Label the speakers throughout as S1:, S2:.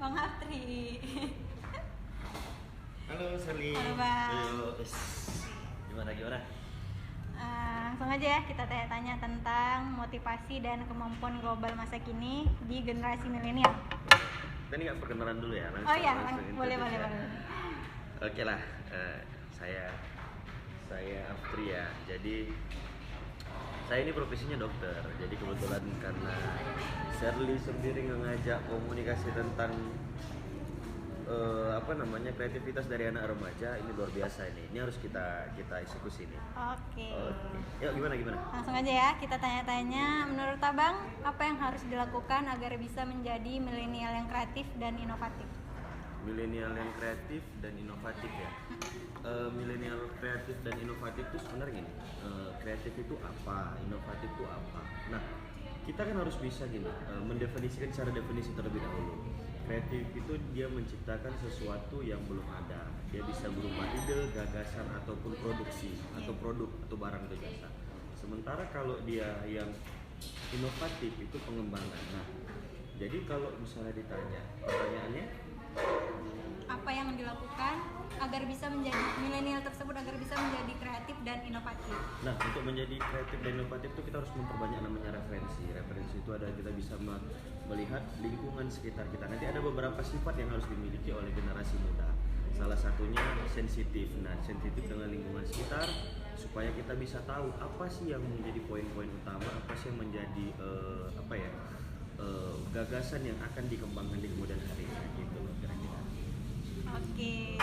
S1: Bang Haptri.
S2: Halo Sally.
S1: Halo Bang.
S2: Gimana?
S1: Langsung aja ya kita tanya-tanya tentang motivasi dan kemampuan global masa kini di generasi milenial.
S2: Kita ini nggak perkenalan dulu ya?
S1: Oh iya, boleh.
S2: Oke lah, saya Haptri ya. Jadi saya ini profesinya dokter. Jadi kebetulan karena Sally sendiri ngajak komunikasi tentang kreativitas dari anak remaja, ini luar biasa ini. Ini harus kita eksekusi nih.
S1: Oke.
S2: Yuk gimana?
S1: Langsung aja ya kita tanya-tanya. Menurut Abang, apa yang harus dilakukan agar bisa menjadi milenial yang kreatif dan inovatif?
S2: Milenial yang kreatif dan inovatif ya. Milenial kreatif dan inovatif itu sebenarnya gini. Kreatif itu apa? Inovatif itu apa? Nah, kita kan harus bisa gini, mendefinisikan secara definisi terlebih dahulu. Kreatif itu dia menciptakan sesuatu yang belum ada. Dia bisa berupa ide, gagasan ataupun produksi atau produk atau barang atau jasa. Sementara kalau dia yang inovatif itu pengembangan. Nah, jadi kalau misalnya ditanya, pertanyaannya
S1: apa yang dilakukan agar bisa menjadi milenial tersebut agar bisa menjadi kreatif dan inovatif?
S2: Nah, untuk menjadi kreatif dan inovatif itu kita harus memperbanyak namanya referensi. Referensi itu adalah kita bisa melihat lingkungan sekitar kita. Nanti ada beberapa sifat yang harus dimiliki oleh generasi muda. Salah satunya sensitif. Nah, sensitif dengan lingkungan sekitar supaya kita bisa tahu apa sih yang menjadi poin-poin utama, apa sih yang menjadi gagasan yang akan dikembangkan di kemudian hari gitu loh kira-kira.
S1: Oke.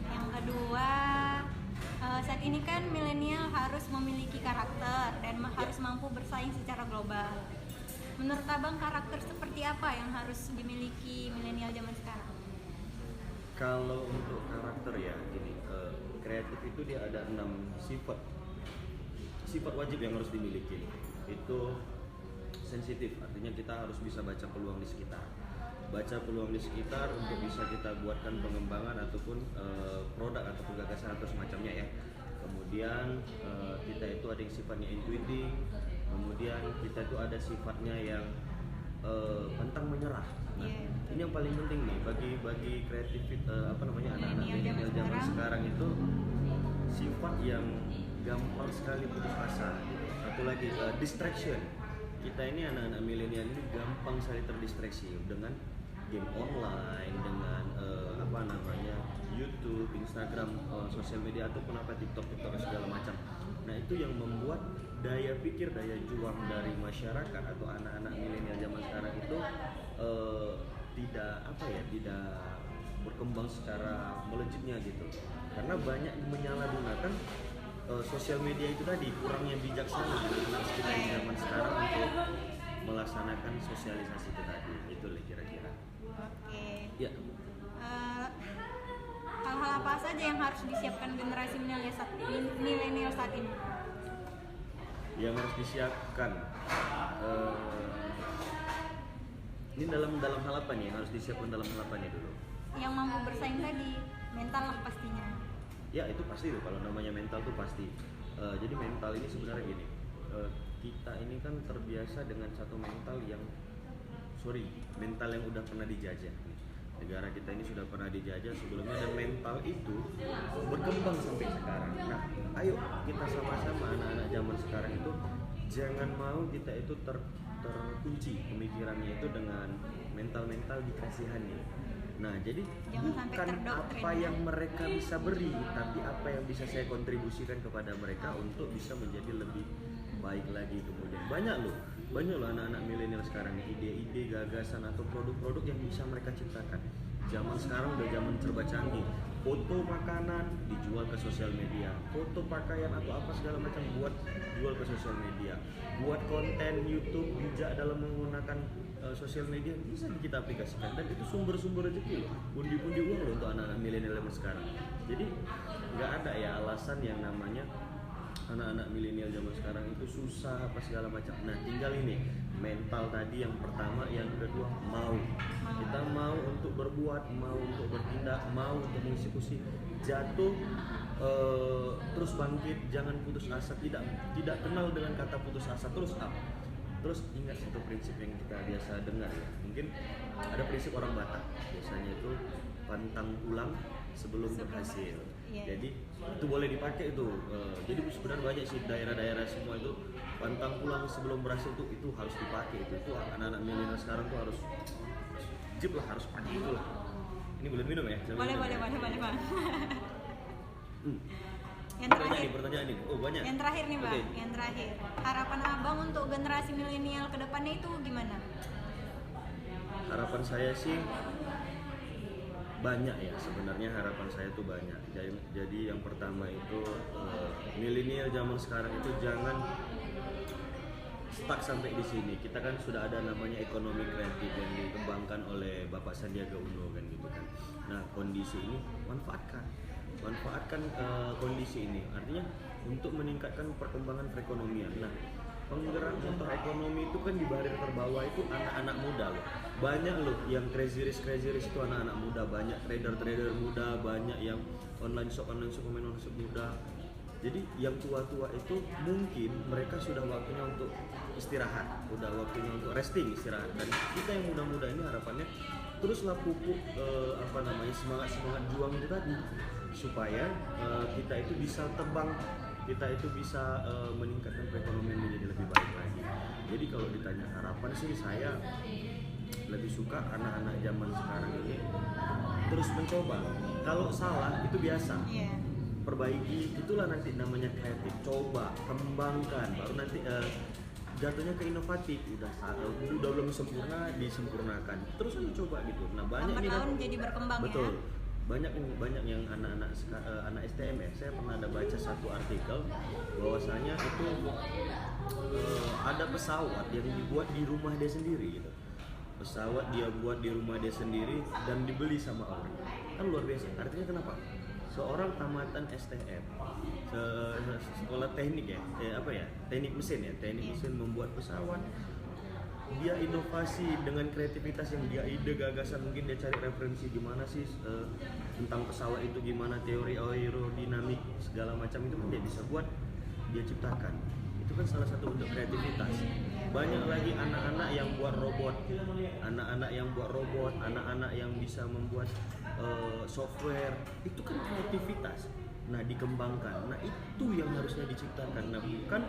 S1: Yang kedua, saat ini kan milenial harus memiliki karakter dan harus mampu bersaing secara global. Menurut Abang, karakter seperti apa yang harus dimiliki milenial zaman sekarang?
S2: Kalau untuk karakter ya gini, kreatif itu dia ada 6 sifat wajib yang harus dimiliki. Itu sensitif, artinya kita harus bisa baca peluang di sekitar. Baca peluang di sekitar untuk bisa kita buatkan pengembangan ataupun produk ataupun gagasan atau semacamnya ya. Kemudian kita itu ada yang sifatnya intuitif. Kemudian kita itu ada sifatnya yang pantang menyerah. Nah, ini yang paling penting nih bagi kreatif anak-anak milenial zaman sekarang itu sifat yang gampang sekali putus asa. Satu lagi distraction. Kita ini anak-anak milenial ini gampang sekali terdistraksi dengan game online, dengan YouTube, Instagram, sosial media ataupun TikTok segala macam. Nah, itu yang membuat daya pikir, daya juang dari masyarakat atau anak-anak milenial zaman sekarang itu tidak berkembang secara melejitnya gitu. Karena banyak menyalahgunakan sosial media itu tadi, kurangnya bijaksana anak kita di zaman sekarang untuk melaksanakan sosialisasi itu tadi. Itu lah kira-kira.
S1: Oke.
S2: Ya.
S1: Hal-hal apa saja yang harus disiapkan generasi milenial saat ini?
S2: Yang harus disiapkan ini dalam hal apa nih yang harus disiapkan dalam hal apa nih dulu?
S1: Yang mampu bersaing tadi, mental lah pastinya.
S2: Ya itu pasti tuh, kalau namanya mental tuh pasti. Jadi mental ini sebenarnya gini, kita ini kan terbiasa dengan satu mental yang udah pernah dijajah. Negara kita ini sudah pernah dijajah sebelumnya dan mental itu berkembang sampai sekarang. Nah, ayo kita sama-sama anak-anak zaman sekarang itu jangan mau kita itu terkunci pemikirannya itu dengan mental dikasihani. Nah, jadi bukan apa yang mereka bisa beri, tapi apa yang bisa saya kontribusikan kepada mereka untuk bisa menjadi lebih baik lagi kemudian. Banyak loh anak-anak milenial sekarang ide-ide, gagasan atau produk-produk yang bisa mereka ciptakan. Zaman sekarang udah zaman serba canggih. Foto makanan dijual ke sosial media, foto pakaian atau apa segala macam buat jual ke sosial media. Buat konten YouTube bijak dalam menggunakan sosial media bisa kita aplikasikan dan itu sumber-sumber rezeki loh, pundi-pundi uang loh untuk anak-anak milenial sekarang. Jadi nggak ada ya alasan yang namanya anak-anak milenial zaman sekarang itu susah apa segala macam. Nah, tinggal ini mental tadi yang pertama, yang kedua mau. Kita mau untuk berbuat, mau untuk bertindak, mau untuk mengeksekusi. Jatuh terus bangkit, jangan putus asa. Tidak kenal dengan kata putus asa, terus up. Terus ingat satu prinsip yang kita biasa dengar ya, mungkin ada prinsip orang Batak biasanya itu pantang pulang sebelum berhasil.
S1: Iya.
S2: Jadi itu boleh dipakai itu. Jadi sebenarnya banyak sih daerah-daerah semua itu pantang pulang sebelum berhasil itu harus dipakai itu anak-anak milenial sekarang tuh harus wajib lah, harus pakai itu lah. Ini boleh minum ya?
S1: Boleh bang. Yang
S2: Pertanyaan
S1: terakhir.
S2: nih, pertanyaan ini. Oh banyak.
S1: Yang terakhir nih bang,
S2: Oke.
S1: yang terakhir. Harapan abang untuk generasi milenial kedepannya itu gimana?
S2: Harapan saya sih banyak ya, sebenarnya harapan saya tuh banyak. Jadi yang pertama itu milenial zaman sekarang itu jangan stuck sampai di sini. Kita kan sudah ada namanya ekonomi kreatif yang dikembangkan oleh Bapak Sandiaga Uno kan gitu kan. Nah kondisi ini manfaatkan kondisi ini, artinya untuk meningkatkan perkembangan perekonomian. Nah penggerak motor ekonomi itu kan di barir terbawah itu anak-anak muda loh. Banyak loh yang crazy rich itu anak-anak muda, banyak trader muda, banyak yang online shop pemain online shop muda. Jadi yang tua-tua itu mungkin mereka sudah waktunya untuk istirahat, udah waktunya untuk resting, istirahat. Dan kita yang muda-muda ini harapannya teruslah pupuk semangat juang itu tadi, supaya kita itu bisa terbang, kita itu bisa meningkatkan perekonomian menjadi lebih baik lagi. Jadi kalau ditanya harapan sih, saya lebih suka anak-anak zaman sekarang ini terus mencoba. Kalau salah itu biasa, perbaiki, itulah nanti namanya kreatif. Coba, kembangkan, baru nanti jatuhnya ke inovatif. Udah belum sempurna, disempurnakan. Terus coba gitu. Nah banyak
S1: Lambat
S2: nih
S1: laun jadi berkembang.
S2: betul.
S1: Ya.
S2: Banyak yang anak STM ya. Saya pernah ada baca satu artikel bahwasanya itu ada pesawat yang dibuat di rumah dia sendiri gitu. Pesawat dia buat di rumah dia sendiri dan dibeli sama orang. Kan luar biasa. Artinya kenapa? Seorang tamatan STM, sekolah teknik ya, teknik mesin ya, teknik mesin membuat pesawat. Dia inovasi dengan kreativitas yang dia ide, gagasan, mungkin dia cari referensi gimana sih tentang pesawat itu, gimana teori aerodinamik segala macam itu kan dia bisa buat, dia ciptakan. Itu kan salah satu bentuk kreativitas. Banyak lagi anak-anak yang buat robot, anak-anak yang bisa membuat software. Itu kan kreativitas. Nah dikembangkan. Nah itu yang harusnya diciptakan. Nah bukan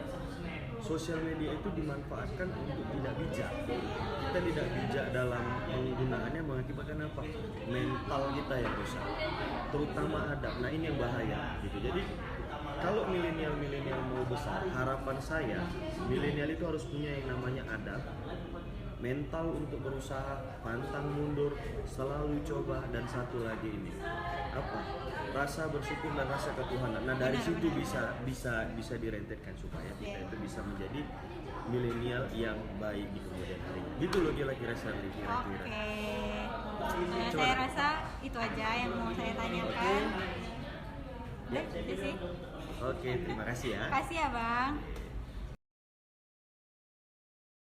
S2: sosial media itu dimanfaatkan untuk tidak bijak. Kita tidak bijak dalam penggunaannya, mengakibatkan apa? Mental kita yang rusak, terutama adab. Nah ini yang bahaya gitu. Jadi kalau milenial mau besar, harapan saya milenial itu harus punya yang namanya adab, mental untuk berusaha, pantang mundur, selalu coba, dan satu lagi ini apa? Rasa bersyukur dan rasa ketuhanan. Nah dari situ bisa direntetkan supaya kita itu bisa menjadi milenial yang baik di kemudian hari. Gitu loh kira-kira Sally, kira-kira.
S1: Oke. Saya rasa itu aja yang mau saya tanyakan. Udah, itu sih.
S2: Oke, terima kasih ya.
S1: Terima kasih ya bang.